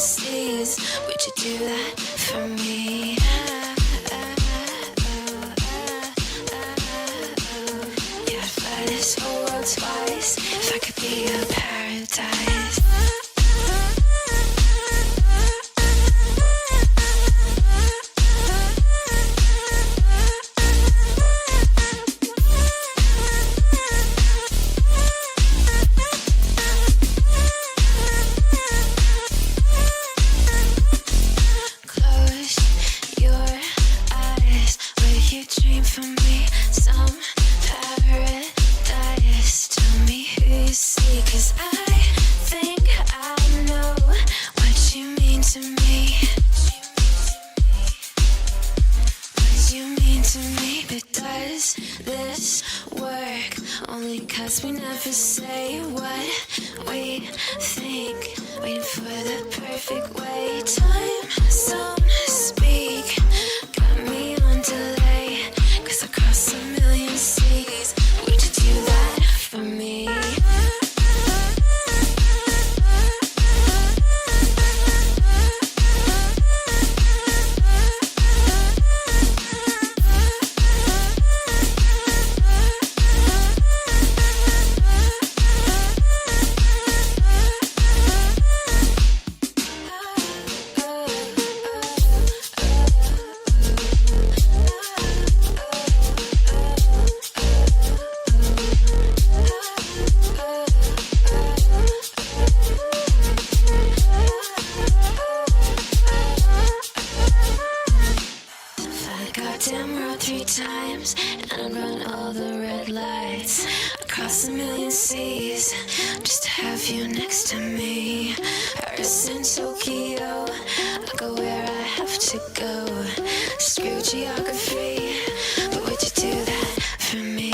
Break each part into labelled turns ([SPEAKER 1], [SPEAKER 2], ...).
[SPEAKER 1] seas. Would you do that for me? Yeah, I'd fly this whole world twice if I could be a paradise. Cause we never say what we think, waiting for the perfect way. Time don't speak, got me on delay, cause I cross a million seas. Would you do that for me? Times and I'd run all the red lights across a million seas just to have you next to me. Paris and Tokyo, I'll go where I have to go. Screw geography, but would you do that for me?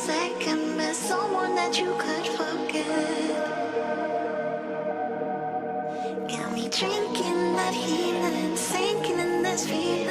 [SPEAKER 1] second best, someone that you could forget. Got me drinking that healing, sinking in this feeling.